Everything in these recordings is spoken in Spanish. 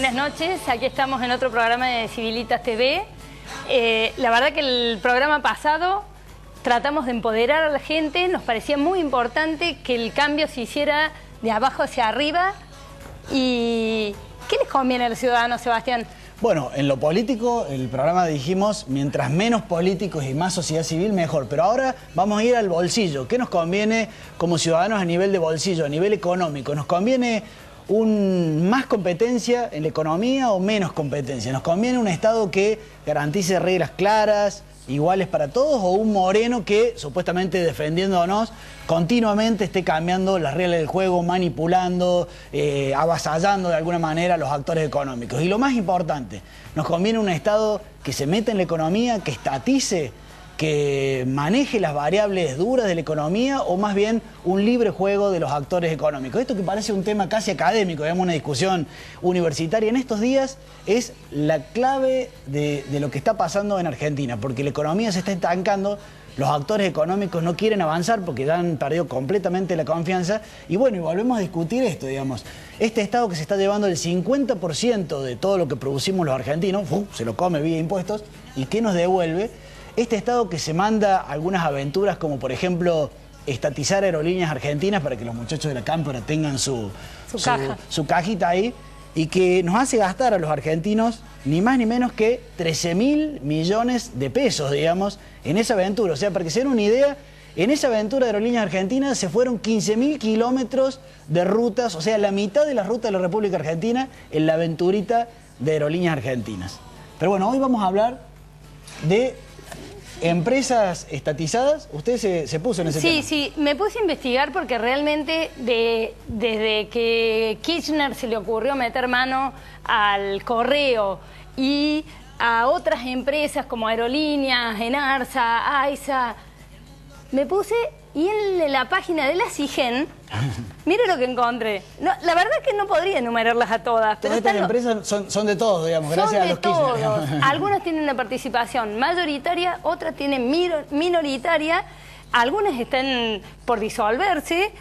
Buenas noches, aquí estamos en otro programa de Civilitas TV. La verdad que el programa pasado tratamos de empoderar a la gente, nos parecía muy importante que el cambio se hiciera de abajo hacia arriba. ¿Y qué les conviene a los ciudadanos, Sebastián? Bueno, en lo político, el programa dijimos, mientras menos políticos y más sociedad civil, mejor. Pero ahora vamos a ir al bolsillo. ¿Qué nos conviene como ciudadanos a nivel de bolsillo, a nivel económico? ¿Nos conviene más competencia en la economía o menos competencia? ¿Nos conviene un Estado que garantice reglas claras, iguales para todos, o un Moreno que, supuestamente defendiéndonos, continuamente esté cambiando las reglas del juego, manipulando, avasallando de alguna manera a los actores económicos? Y lo más importante, ¿nos conviene un Estado que se meta en la economía, que estatice, que maneje las variables duras de la economía, o más bien un libre juego de los actores económicos? Esto que parece un tema casi académico, digamos, una discusión universitaria en estos días, es la clave de lo que está pasando en Argentina, porque la economía se está estancando, los actores económicos no quieren avanzar porque ya han perdido completamente la confianza. Y bueno, y volvemos a discutir esto, digamos. Este Estado que se está llevando el 50% de todo lo que producimos los argentinos, se lo come vía impuestos, ¿y qué nos devuelve? Este Estado que se manda algunas aventuras como, por ejemplo, estatizar Aerolíneas Argentinas para que los muchachos de la cámpora tengan su cajita ahí, y que nos hace gastar a los argentinos ni más ni menos que 13.000 millones de pesos, digamos, en esa aventura. O sea, para que se den una idea, en esa aventura de Aerolíneas Argentinas se fueron 15.000 kilómetros de rutas, o sea, la mitad de la ruta de la República Argentina en la aventurita de Aerolíneas Argentinas. Pero bueno, hoy vamos a hablar de empresas estatizadas. Usted se puso en ese tema. Sí, me puse a investigar porque realmente desde que Kirchner se le ocurrió meter mano al correo y a otras empresas como Aerolíneas, Enarsa, AISA, me puse y en la página de la CIGEN, mire lo que encontré. No, la verdad es que no podría enumerarlas a todas. Pero estas empresas son de todos, digamos, gracias a los Kirchner. Algunas tienen una participación mayoritaria, otras tienen minoritaria, algunas están por disolverse,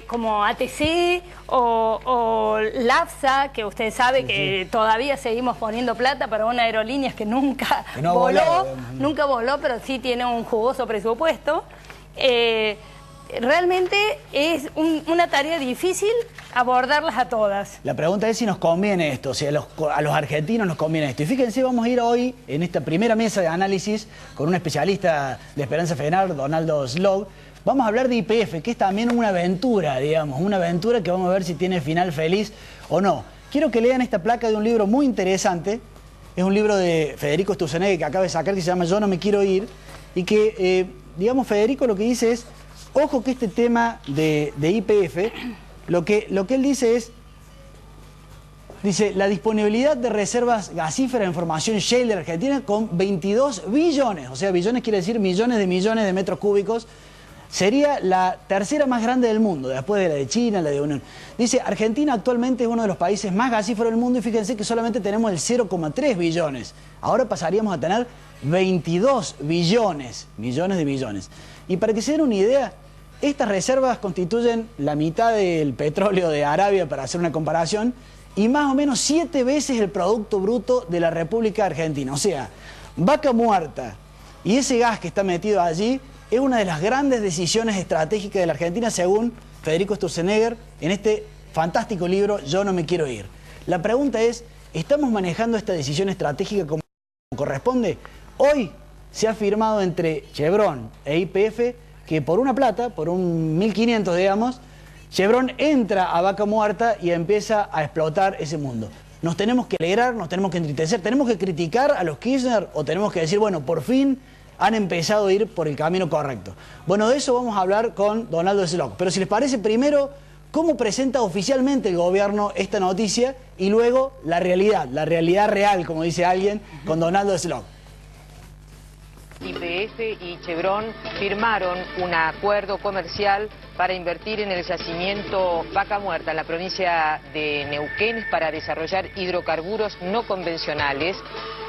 como ATC o LAFSA, que usted sabe que todavía seguimos poniendo plata para una aerolínea que nunca voló, pero sí tiene un jugoso presupuesto. Realmente es una tarea difícil abordarlas a todas. La pregunta es si nos conviene esto, si a los argentinos nos conviene esto. Y fíjense, vamos a ir hoy en esta primera mesa de análisis con un especialista de Esperanza Federal, Donaldo Slog. Vamos a hablar de YPF, que es también una aventura, digamos, una aventura que vamos a ver si tiene final feliz o no. Quiero que lean esta placa de un libro muy interesante. Es un libro de Federico Sturzenegger que acaba de sacar, que se llama Yo no me quiero ir, y que, digamos, Federico lo que dice es: ojo que este tema de YPF, lo que él dice es, la disponibilidad de reservas gasíferas en formación shale de Argentina con 22 billones, o sea, billones quiere decir millones de metros cúbicos, sería la tercera más grande del mundo, después de la de China, la de Unión. Dice, Argentina actualmente es uno de los países más gasíferos del mundo y fíjense que solamente tenemos el 0,3 billones. Ahora pasaríamos a tener 22 billones, millones de billones. Y para que se den una idea, estas reservas constituyen la mitad del petróleo de Arabia, para hacer una comparación, y más o menos 7 veces el Producto Bruto de la República Argentina. O sea, Vaca Muerta y ese gas que está metido allí es una de las grandes decisiones estratégicas de la Argentina, según Federico Sturzenegger, en este fantástico libro Yo no me quiero ir. La pregunta es, ¿estamos manejando esta decisión estratégica como corresponde? Hoy se ha firmado entre Chevron e YPF que por una plata, por un 1.500 digamos, Chevron entra a Vaca Muerta y empieza a explotar ese mundo. ¿Nos tenemos que alegrar, nos tenemos que entristecer, tenemos que criticar a los Kirchner o tenemos que decir, bueno, por fin han empezado a ir por el camino correcto? Bueno, de eso vamos a hablar con Donaldo Slog. Pero si les parece, primero, ¿cómo presenta oficialmente el gobierno esta noticia? Y luego la realidad real, como dice alguien, con Donaldo Slog. YPF y Chevron firmaron un acuerdo comercial para invertir en el yacimiento Vaca Muerta en la provincia de Neuquén para desarrollar hidrocarburos no convencionales.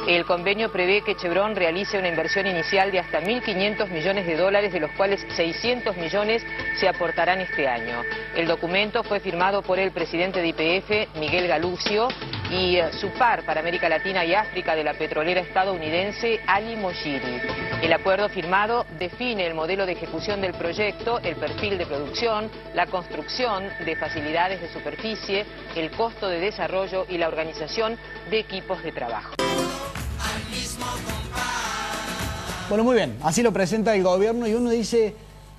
El convenio prevé que Chevron realice una inversión inicial de hasta 1.500 millones de dólares, de los cuales 600 millones se aportarán este año. El documento fue firmado por el presidente de YPF, Miguel Galucio, y su par para América Latina y África de la petrolera estadounidense Ali Moshiri. El acuerdo firmado define el modelo de ejecución del proyecto, el perfil de producción, la construcción de facilidades de superficie, el costo de desarrollo y la organización de equipos de trabajo. Bueno, muy bien, así lo presenta el gobierno y uno dice,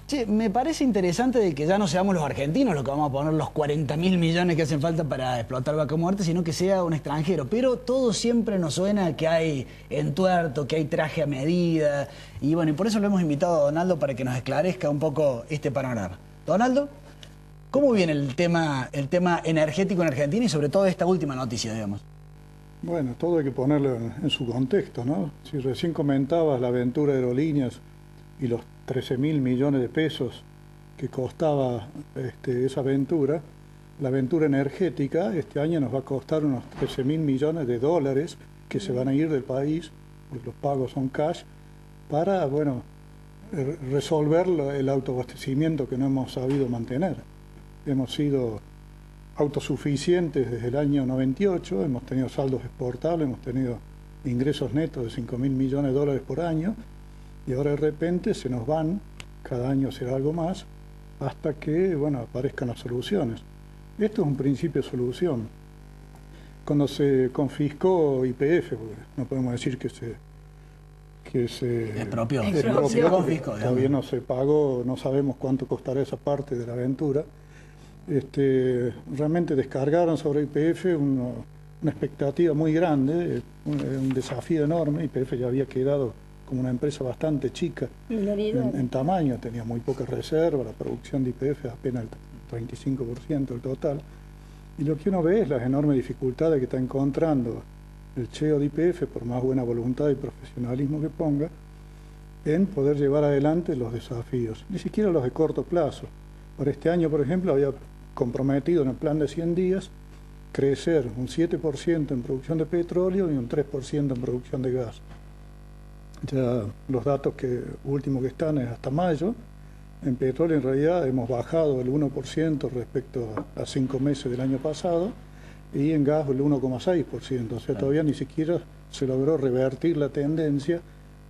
che, me parece interesante de que ya no seamos los argentinos los que vamos a poner los 40.000 millones que hacen falta para explotar Vaca Muerta, sino que sea un extranjero. Pero todo siempre nos suena a que hay entuerto, que hay traje a medida. Y bueno, y por eso lo hemos invitado a Donaldo para que nos esclarezca un poco este panorama. Donaldo, ¿cómo viene el tema energético en Argentina y sobre todo esta última noticia, digamos? Bueno, todo hay que ponerlo en su contexto, ¿no? Si recién comentabas la aventura de aerolíneas y los 13.000 millones de pesos que costaba esa aventura, la aventura energética este año nos va a costar unos 13.000 millones de dólares que se van a ir del país, porque los pagos son cash, para, bueno, resolver el autoabastecimiento que no hemos sabido mantener. Hemos sido autosuficientes desde el año 98, hemos tenido saldos exportables, hemos tenido ingresos netos de 5.000 millones de dólares por año, y ahora de repente se nos van, cada año será algo más, hasta que, bueno, aparezcan las soluciones. Esto es un principio de solución. Cuando se confiscó YPF, no podemos decir que se expropió, se confiscó, todavía no se pagó, no sabemos cuánto costará esa parte de la aventura. Realmente descargaron sobre YPF una expectativa muy grande, un desafío enorme. YPF ya había quedado como una empresa bastante chica en tamaño, tenía muy pocas reservas, la producción de YPF es apenas el 35% del total. Y lo que uno ve es las enormes dificultades que está encontrando el CEO de YPF, por más buena voluntad y profesionalismo que ponga, en poder llevar adelante los desafíos, ni siquiera los de corto plazo. Por este año, por ejemplo, había comprometido en el plan de 100 días crecer un 7% en producción de petróleo y un 3% en producción de gas. Ya los datos últimos que están es hasta mayo. En petróleo en realidad hemos bajado el 1% respecto a 5 meses del año pasado, y en gas el 1,6%. O sea, todavía ni siquiera se logró revertir la tendencia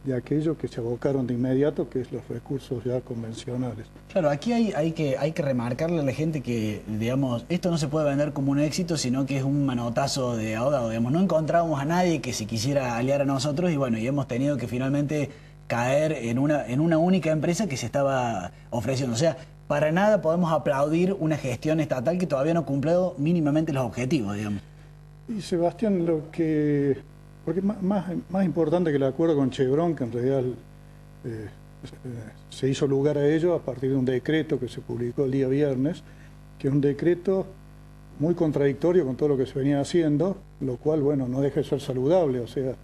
de aquello que se abocaron de inmediato, que es los recursos ya convencionales. Claro, aquí hay que remarcarle a la gente que, digamos, esto no se puede vender como un éxito, sino que es un manotazo de ahogado, digamos. No encontrábamos a nadie que se quisiera aliar a nosotros y bueno, y hemos tenido que finalmente caer en una única empresa que se estaba ofreciendo. O sea, para nada podemos aplaudir una gestión estatal que todavía no ha cumplido mínimamente los objetivos, digamos. Y Sebastián, porque más importante que el acuerdo con Chevron, que en realidad se hizo lugar a ello a partir de un decreto que se publicó el día viernes, que es un decreto muy contradictorio con todo lo que se venía haciendo, lo cual, bueno, no deja de ser saludable. O sea,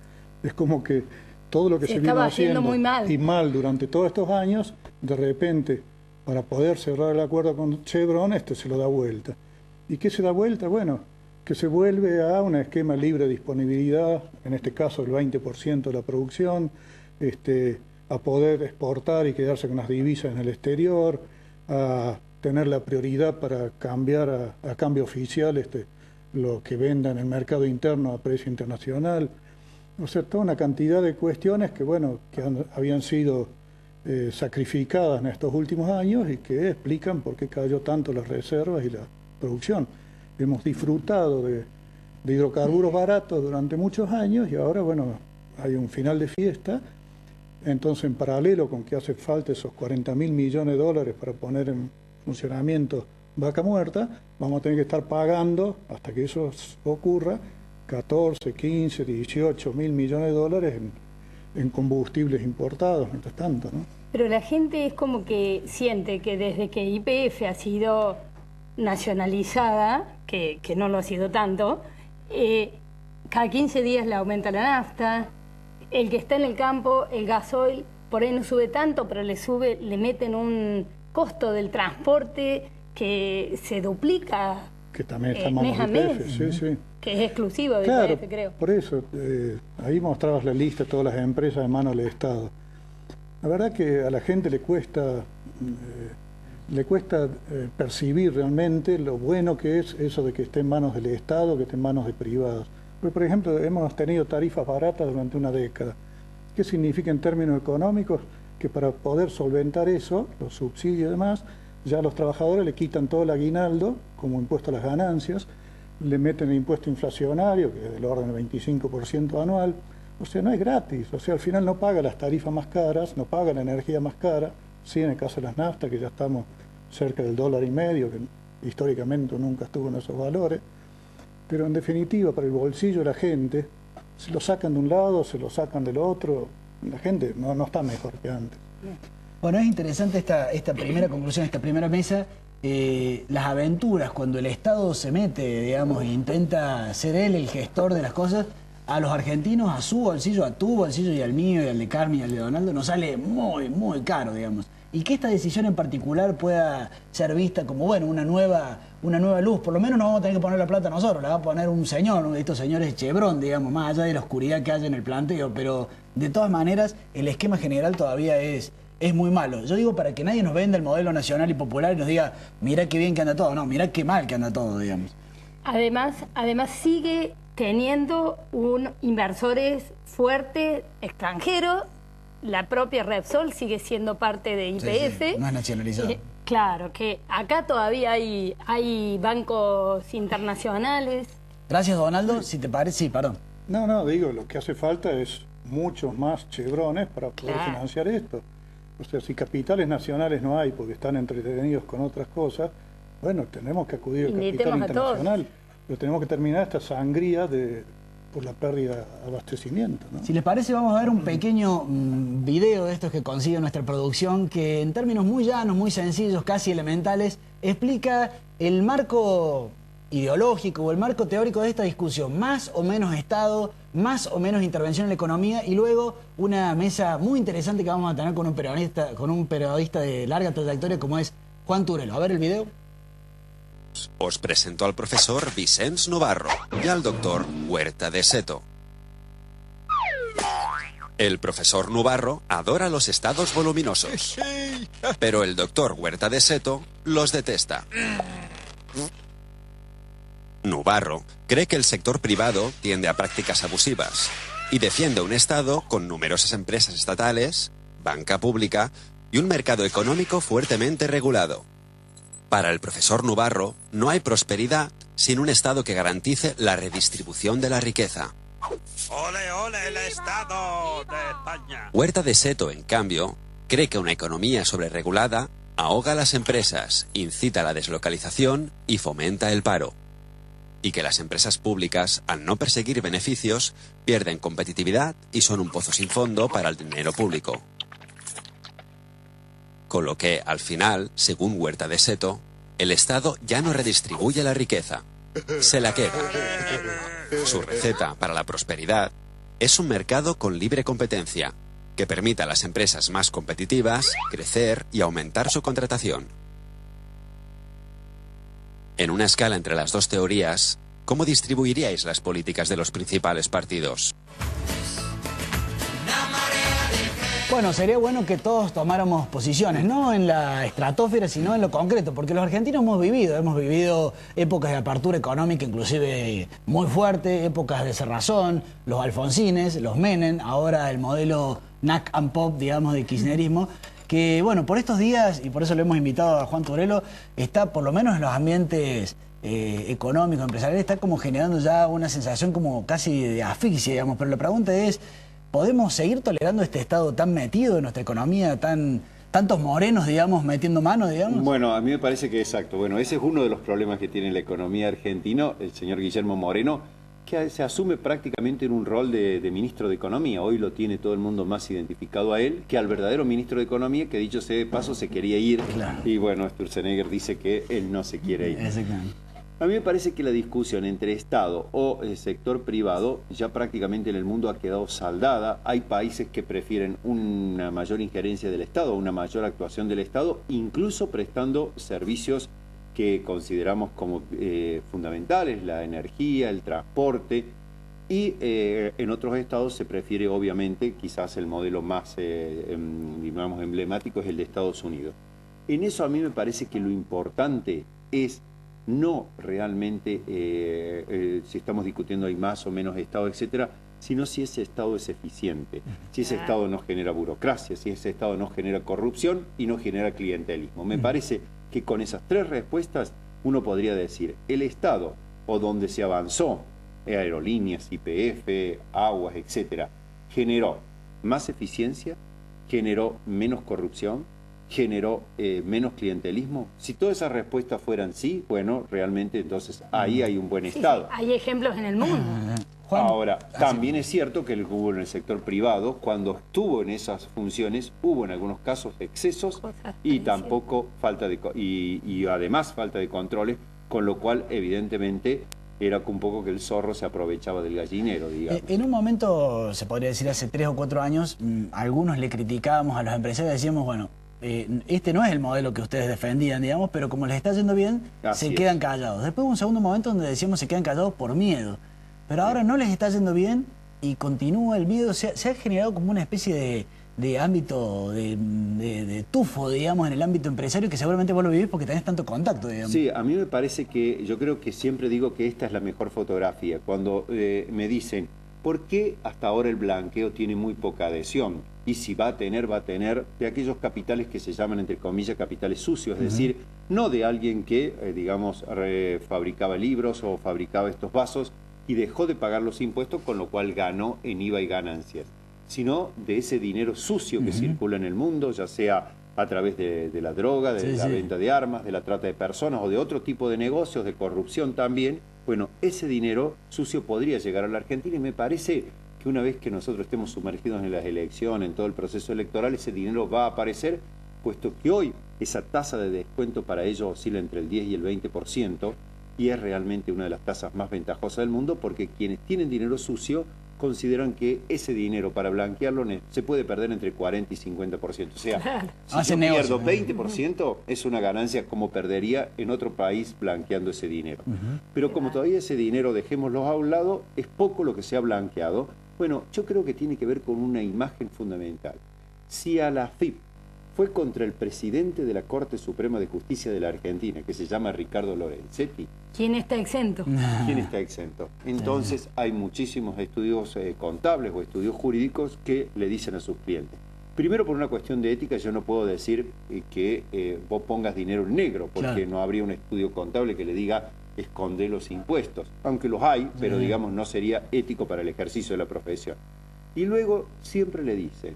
es como que todo lo que se vino haciendo muy mal durante todos estos años, de repente, para poder cerrar el acuerdo con Chevron, se lo da vuelta. ¿Y qué se da vuelta? Bueno, que se vuelve a un esquema libre de disponibilidad, en este caso el 20% de la producción, a poder exportar y quedarse con las divisas en el exterior, a tener la prioridad para cambiar a cambio oficial lo que venda en el mercado interno a precio internacional. O sea, toda una cantidad de cuestiones que, bueno, habían sido sacrificadas en estos últimos años y que explican por qué cayó tanto las reservas y la producción. Hemos disfrutado de hidrocarburos baratos durante muchos años y ahora, bueno, hay un final de fiesta. Entonces, en paralelo con que hace falta esos 40.000 millones de dólares para poner en funcionamiento Vaca Muerta, vamos a tener que estar pagando, hasta que eso ocurra, 14, 15, 18 mil millones de dólares en combustibles importados, mientras tanto, ¿no? Pero la gente es como que siente que desde que YPF ha sido nacionalizada, que no lo ha sido tanto, cada 15 días le aumenta la nafta, el que está en el campo, el gasoil, por ahí no sube tanto, pero le meten un costo del transporte que se duplica. Que también está mes a mes, sí. Que es exclusivo de claro, YPF, creo. Por eso, ahí mostrabas la lista de todas las empresas de mano del Estado. La verdad que a la gente le cuesta le cuesta percibir realmente lo bueno que es eso de que esté en manos del Estado, que esté en manos de privados. Porque, por ejemplo, hemos tenido tarifas baratas durante una década. ¿Qué significa en términos económicos? Que para poder solventar eso, los subsidios y demás, ya a los trabajadores le quitan todo el aguinaldo como impuesto a las ganancias, le meten el impuesto inflacionario, que es del orden del 25% anual. O sea, no es gratis. O sea, al final no paga las tarifas más caras, no paga la energía más cara. Sí, en el caso de las naftas, que ya estamos cerca del $1,50, que históricamente nunca estuvo en esos valores. Pero en definitiva, para el bolsillo de la gente, se lo sacan de un lado, se lo sacan del otro. La gente no está mejor que antes. Bueno, es interesante esta primera conclusión, esta primera mesa. Las aventuras, cuando el Estado se mete, digamos, e intenta ser él el gestor de las cosas, a los argentinos, a su bolsillo, a tu bolsillo y al mío y al de Carmen y al de Donaldo, nos sale muy, muy caro, digamos. Y que esta decisión en particular pueda ser vista como, bueno, una nueva luz. Por lo menos no vamos a tener que poner la plata nosotros, la va a poner un señor, uno de estos señores Chevron, digamos, más allá de la oscuridad que haya en el planteo. Pero de todas maneras, el esquema general todavía es muy malo. Yo digo para que nadie nos venda el modelo nacional y popular y nos diga, mirá qué bien que anda todo. No, mirá qué mal que anda todo, digamos. Además sigue teniendo inversores fuertes extranjeros. La propia Repsol sigue siendo parte de YPF. Sí, no es nacionalizado. Claro, que acá todavía hay bancos internacionales. Gracias, Donaldo. Si te parece, sí, perdón. No, digo, lo que hace falta es muchos más chevrones para poder financiar esto. O sea, si capitales nacionales no hay porque están entretenidos con otras cosas, bueno, tenemos que acudir al capital internacional. Pero tenemos que terminar esta sangría por la pérdida de abastecimiento, ¿no? Si les parece, vamos a ver un pequeño video de estos que consigue nuestra producción, que en términos muy llanos, muy sencillos, casi elementales, explica el marco ideológico o el marco teórico de esta discusión. Más o menos Estado, más o menos intervención en la economía, y luego una mesa muy interesante que vamos a tener con un periodista de larga trayectoria como es Juan Turelo. A ver el video. Os presento al profesor Vicenç Novarro y al doctor Huerta de Seto. El profesor Novarro adora los estados voluminosos, pero el doctor Huerta de Seto los detesta. Novarro cree que el sector privado tiende a prácticas abusivas y defiende un Estado con numerosas empresas estatales, banca pública y un mercado económico fuertemente regulado. Para el profesor Novarro, no hay prosperidad sin un Estado que garantice la redistribución de la riqueza. ¡Ole, ole, el Estado de España! Huerta de Seto, en cambio, cree que una economía sobreregulada ahoga a las empresas, incita a la deslocalización y fomenta el paro. Y que las empresas públicas, al no perseguir beneficios, pierden competitividad y son un pozo sin fondo para el dinero público. Con lo que, al final, según Huerta de Seto, el Estado ya no redistribuye la riqueza, se la queda. Su receta para la prosperidad es un mercado con libre competencia, que permita a las empresas más competitivas crecer y aumentar su contratación. En una escala entre las dos teorías, ¿cómo distribuiríais las políticas de los principales partidos? Bueno, sería bueno que todos tomáramos posiciones, no en la estratosfera, sino en lo concreto, porque los argentinos hemos vivido épocas de apertura económica inclusive muy fuerte, épocas de cerrazón, los Alfonsines, los Menem, ahora el modelo NAC and Pop, digamos, de kirchnerismo, que bueno, por estos días, y por eso lo hemos invitado a Juan Turelo, está por lo menos en los ambientes económicos, empresariales, está como generando ya una sensación como casi de asfixia, digamos, pero la pregunta es, ¿podemos seguir tolerando este Estado tan metido en nuestra economía, tantos morenos, digamos, metiendo mano, digamos? Bueno, a mí me parece que exacto. Bueno, ese es uno de los problemas que tiene la economía argentina, el señor Guillermo Moreno, que se asume prácticamente en un rol de ministro de Economía. Hoy lo tiene todo el mundo más identificado a él que al verdadero ministro de Economía, que dicho sea de paso se quería ir. Claro. Y bueno, Sturzenegger dice que él no se quiere ir. Exactamente. A mí me parece que la discusión entre Estado o el sector privado ya prácticamente en el mundo ha quedado saldada. Hay países que prefieren una mayor injerencia del Estado, una mayor actuación del Estado, incluso prestando servicios que consideramos como fundamentales, la energía, el transporte, y en otros estados se prefiere obviamente, quizás el modelo más digamos, emblemático es el de Estados Unidos. En eso a mí me parece que lo importante es no realmente si estamos discutiendo hay más o menos Estado, etcétera, sino si ese Estado es eficiente, si ese Estado no genera burocracia, si ese Estado no genera corrupción y no genera clientelismo. Me parece que con esas tres respuestas uno podría decir, el Estado, o donde se avanzó, aerolíneas, YPF, aguas, etcétera, generó más eficiencia, generó menos corrupción, generó menos clientelismo. Si todas esas respuestas fueran sí, bueno, realmente entonces ahí hay un buen Estado. Sí, hay ejemplos en el mundo. Juan, Ahora, también es cierto que hubo en el sector privado, cuando estuvo en esas funciones, hubo en algunos casos excesos y tampoco falta de y además falta de controles, con lo cual evidentemente era un poco que el zorro se aprovechaba del gallinero, digamos. En un momento, se podría decir hace 3 o 4 años, algunos le criticábamos a los empresarios, decíamos, bueno, este no es el modelo que ustedes defendían, digamos, pero como les está yendo bien, se quedan callados. Después hubo un segundo momento donde decíamos se quedan callados por miedo. Pero ahora no les está yendo bien y continúa el miedo. Se ha generado como una especie de ámbito, de tufo, digamos, en el ámbito empresario, que seguramente vos lo vivís porque tenés tanto contacto, digamos. Sí, a mí me parece que, yo creo que siempre digo que esta es la mejor fotografía. Cuando me dicen, ¿por qué hasta ahora el blanqueo tiene muy poca adhesión? Y si va a tener de aquellos capitales que se llaman, entre comillas, capitales sucios, es decir, no de alguien que, digamos, fabricaba libros o fabricaba estos vasos, y dejó de pagar los impuestos, con lo cual ganó en IVA y ganancias, sino de ese dinero sucio que circula en el mundo, ya sea a través de la droga, de la venta de armas, de la trata de personas o de otro tipo de negocios, de corrupción también. Bueno, ese dinero sucio podría llegar a la Argentina y me parece que una vez que nosotros estemos sumergidos en las elecciones, en todo el proceso electoral, ese dinero va a aparecer, puesto que hoy esa tasa de descuento para ellos oscila entre el 10 y el 20%, y es realmente una de las tasas más ventajosas del mundo, porque quienes tienen dinero sucio consideran que ese dinero para blanquearlo se puede perder entre 40 y 50%. O sea, si yo pierdo 20%, es una ganancia como perdería en otro país blanqueando ese dinero. Pero como todavía ese dinero, dejémoslo a un lado, es poco lo que se ha blanqueado, bueno, yo creo que tiene que ver con una imagen fundamental. Si a la AFIP fue contra el presidente de la Corte Suprema de Justicia de la Argentina, que se llama Ricardo Lorenzetti. ¿Quién está exento? ¿Quién está exento? Entonces hay muchísimos estudios contables o estudios jurídicos que le dicen a sus clientes. Primero, por una cuestión de ética, yo no puedo decir que vos pongas dinero en negro, porque no habría un estudio contable que le diga esconder los impuestos. Aunque los hay, pero digamos no sería ético para el ejercicio de la profesión. Y luego siempre le dicen,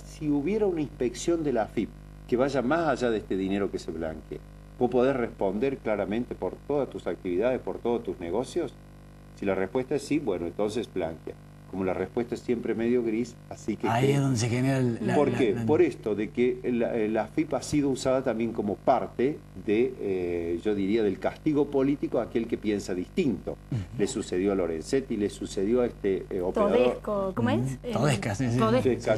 si hubiera una inspección de la AFIP que vaya más allá de este dinero que se blanquee, ¿vos podés responder claramente por todas tus actividades, por todos tus negocios? Si la respuesta es sí, bueno, entonces blanquea. Como la respuesta es siempre medio gris, así que... Ahí es donde se genera ¿Por qué? Por esto de que la AFIP ha sido usada también como parte de, yo diría, del castigo político a aquel que piensa distinto. Le sucedió a Lorenzetti, le sucedió a este operador... Todesco, ¿cómo es? Todesca, sí.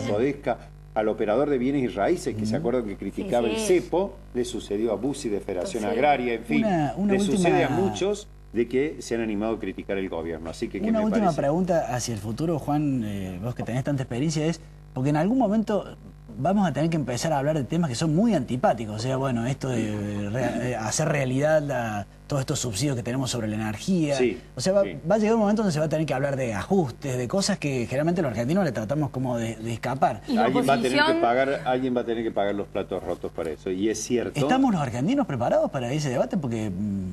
Todesca, al operador de bienes y raíces, que se acuerdan que criticaba el cepo, le sucedió a Bussi de Federación Agraria, en fin, le sucede a muchos de que se han animado a criticar el gobierno. Así que, una última pregunta hacia el futuro, Juan, vos que tenés tanta experiencia, es porque en algún momento vamos a tener que empezar a hablar de temas que son muy antipáticos. O sea, bueno, esto de hacer realidad todos estos subsidios que tenemos sobre la energía. O sea, va a llegar un momento donde se va a tener que hablar de ajustes, de cosas que generalmente los argentinos le tratamos como de escapar. Alguien va a tener que pagar los platos rotos para eso, y es cierto. ¿Estamos los argentinos preparados para ese debate? Porque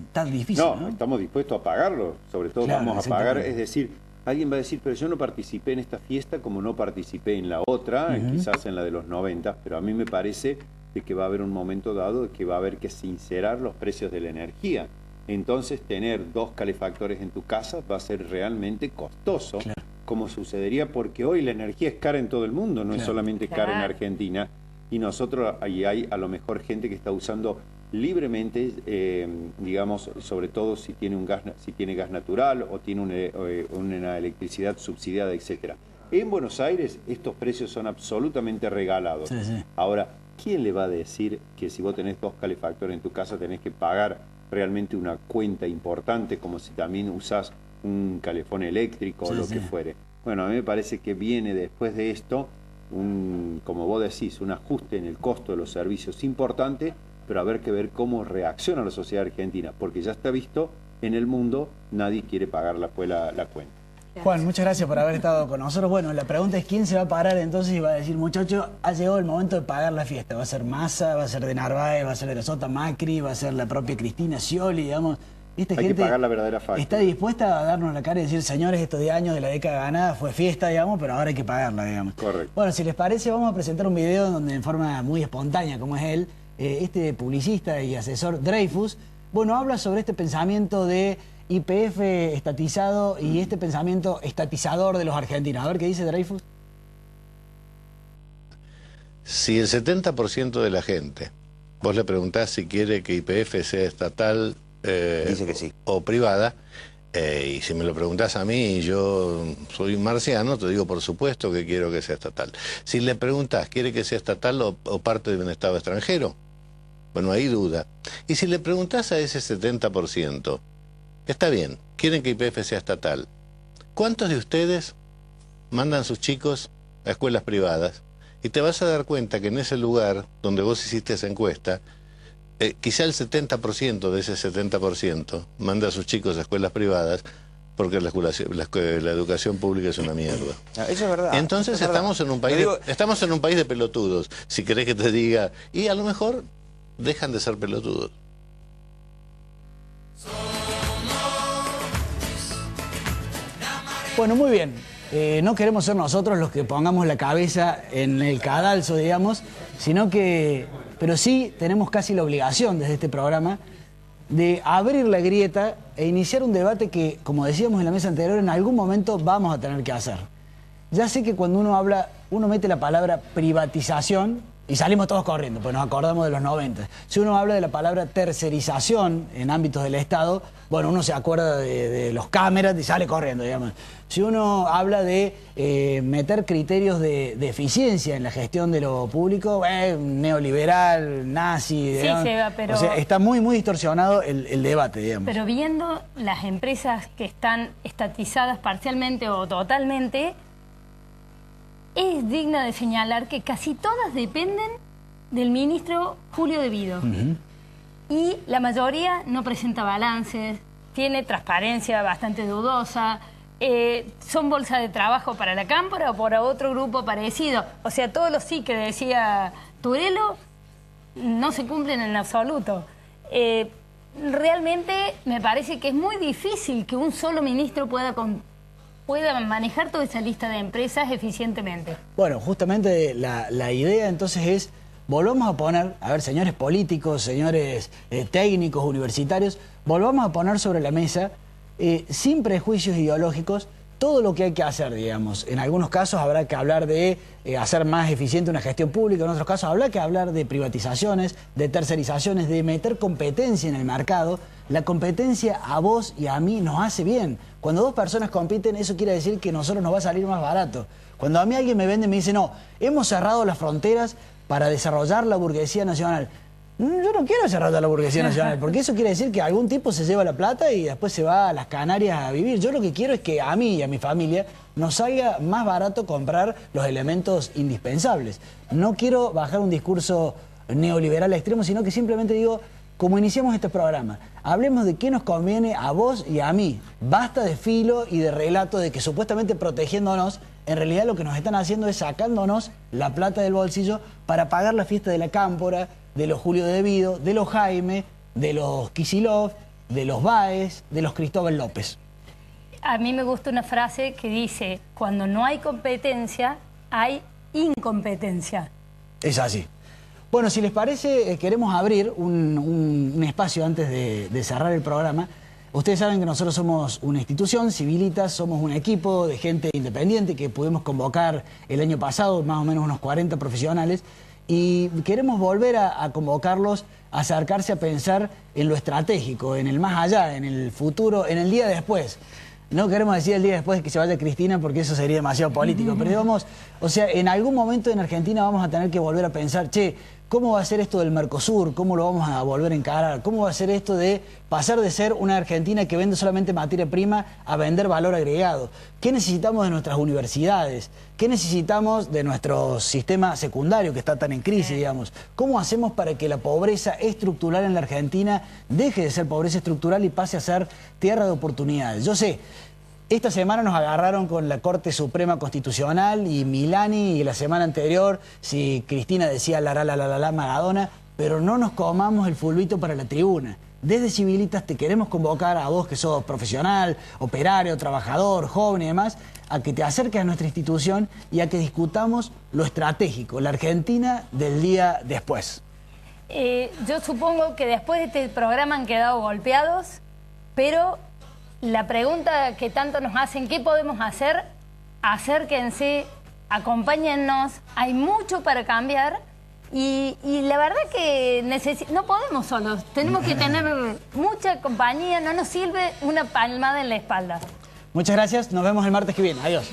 está difícil, ¿no? Estamos dispuestos a pagarlo, sobre todo vamos a pagar, es decir, alguien va a decir, pero yo no participé en esta fiesta como no participé en la otra, quizás en la de los 90, pero a mí me parece de que va a haber un momento dado de que va a haber que sincerar los precios de la energía. Entonces, tener 2 calefactores en tu casa va a ser realmente costoso, como sucedería, porque hoy la energía es cara en todo el mundo, no es solamente cara en Argentina, y nosotros, ahí hay a lo mejor gente que está usando libremente, digamos, sobre todo si tiene gas natural o tiene una electricidad subsidiada, etcétera. En Buenos Aires estos precios son absolutamente regalados. Ahora, ¿quién le va a decir que si vos tenés 2 calefactores en tu casa tenés que pagar realmente una cuenta importante, como si también usás un calefón eléctrico o lo que fuere? Bueno, a mí me parece que viene después de esto como vos decís, un ajuste en el costo de los servicios importante, pero habrá que ver cómo reacciona la sociedad argentina, porque ya está visto en el mundo, nadie quiere pagar la cuenta. Juan, muchas gracias por haber estado con nosotros. Bueno, la pregunta es quién se va a parar entonces y va a decir, muchachos, ha llegado el momento de pagar la fiesta. Va a ser Massa, va a ser de Narváez, va a ser de la Sota Macri, va a ser la propia Cristina Scioli, digamos. Esta Hay gente que pagar la verdadera factura. Está dispuesta a darnos la cara y decir, señores, estos 10 años de la década ganada fue fiesta, digamos, pero ahora hay que pagarla, digamos. Correcto. Bueno, si les parece, vamos a presentar un video donde en forma muy espontánea, como es él, este publicista y asesor Dreyfus, bueno, habla sobre este pensamiento de YPF estatizado y este pensamiento estatizador de los argentinos. A ver qué dice Dreyfus. Si el 70% de la gente, vos le preguntás si quiere que YPF sea estatal dice que sí, o privada, y si me lo preguntás a mí, yo soy marciano, te digo por supuesto que quiero que sea estatal. Si le preguntás, ¿quiere que sea estatal o parte de un Estado extranjero? Bueno, hay duda. Y si le preguntás a ese 70%, está bien, quieren que YPF sea estatal, ¿cuántos de ustedes mandan sus chicos a escuelas privadas? Y te vas a dar cuenta que en ese lugar donde vos hiciste esa encuesta, quizá el 70% de ese 70% manda a sus chicos a escuelas privadas porque la educación pública es una mierda. Eso es verdad. Entonces estamos en un país de pelotudos, si querés que te diga, y a lo mejor dejan de ser pelotudos. Bueno, muy bien. No queremos ser nosotros los que pongamos la cabeza en el cadalso, digamos, sino que, pero sí tenemos casi la obligación desde este programa de abrir la grieta e iniciar un debate que, como decíamos en la mesa anterior, en algún momento vamos a tener que hacer. Ya sé que cuando uno habla, uno mete la palabra privatización y salimos todos corriendo, pues nos acordamos de los 90. Si uno habla de la palabra tercerización en ámbitos del Estado, bueno, uno se acuerda de los cámaras y sale corriendo, digamos. Si uno habla de meter criterios de eficiencia en la gestión de lo público, neoliberal, nazi, digamos. Sí, Seba, pero... O sea, está muy distorsionado el debate, digamos. Pero viendo las empresas que están estatizadas parcialmente o totalmente, es digna de señalar que casi todas dependen del ministro Julio De Vido. Y la mayoría no presenta balances, tiene transparencia bastante dudosa, son bolsa de trabajo para la Cámpora o para otro grupo parecido. O sea, todos los sí que decía Turelo no se cumplen en absoluto. Realmente me parece que es muy difícil que un solo ministro pueda manejar toda esa lista de empresas eficientemente. Bueno, justamente la idea entonces es, volvamos a poner, a ver, señores políticos, señores técnicos, universitarios, volvamos a poner sobre la mesa, sin prejuicios ideológicos, todo lo que hay que hacer, digamos. En algunos casos habrá que hablar de hacer más eficiente una gestión pública, en otros casos habrá que hablar de privatizaciones, de tercerizaciones, de meter competencia en el mercado. La competencia a vos y a mí nos hace bien. Cuando dos personas compiten, eso quiere decir que a nosotros nos va a salir más barato. Cuando a mí alguien me vende y me dice, no, hemos cerrado las fronteras para desarrollar la burguesía nacional. Yo no quiero cerrar la burguesía nacional, porque eso quiere decir que algún tipo se lleva la plata y después se va a las Canarias a vivir. Yo lo que quiero es que a mí y a mi familia nos salga más barato comprar los elementos indispensables. No quiero bajar un discurso neoliberal extremo, sino que simplemente digo, como iniciamos este programa, hablemos de qué nos conviene a vos y a mí. Basta de filo y de relato de que supuestamente protegiéndonos, en realidad lo que nos están haciendo es sacándonos la plata del bolsillo para pagar la fiesta de la Cámpora, de los Julio De Vido, de los Jaime, de los Kicillof, de los Báez, de los Cristóbal López. A mí me gusta una frase que dice, cuando no hay competencia, hay incompetencia. Es así. Bueno, si les parece, queremos abrir un espacio antes de cerrar el programa. Ustedes saben que nosotros somos una institución, Civilitas, somos un equipo de gente independiente que pudimos convocar el año pasado, más o menos unos 40 profesionales, y queremos volver a convocarlos a acercarse a pensar en lo estratégico, en el más allá, en el futuro, en el día después. No queremos decir el día después que se vaya Cristina porque eso sería demasiado político, pero digamos, o sea, en algún momento en Argentina vamos a tener que volver a pensar, che, ¿Cómo va a ser esto del Mercosur? ¿Cómo lo vamos a volver a encarar? ¿Cómo va a ser esto de pasar de ser una Argentina que vende solamente materia prima a vender valor agregado? ¿Qué necesitamos de nuestras universidades? ¿Qué necesitamos de nuestro sistema secundario que está tan en crisis, digamos? ¿Cómo hacemos para que la pobreza estructural en la Argentina deje de ser pobreza estructural y pase a ser tierra de oportunidades? Yo sé, esta semana nos agarraron con la Corte Suprema Constitucional y Milani, y la semana anterior, si Cristina decía la Maradona, pero no nos comamos el fulbito para la tribuna. Desde Civilitas te queremos convocar a vos que sos profesional, operario, trabajador, joven y demás, a que te acerques a nuestra institución y a que discutamos lo estratégico, la Argentina del día después. Yo supongo que después de este programa han quedado golpeados, pero la pregunta que tanto nos hacen, ¿qué podemos hacer? Acérquense, acompáñennos, hay mucho para cambiar y la verdad que no podemos solos, tenemos que tener mucha compañía, no nos sirve una palmada en la espalda. Muchas gracias, nos vemos el martes que viene, adiós.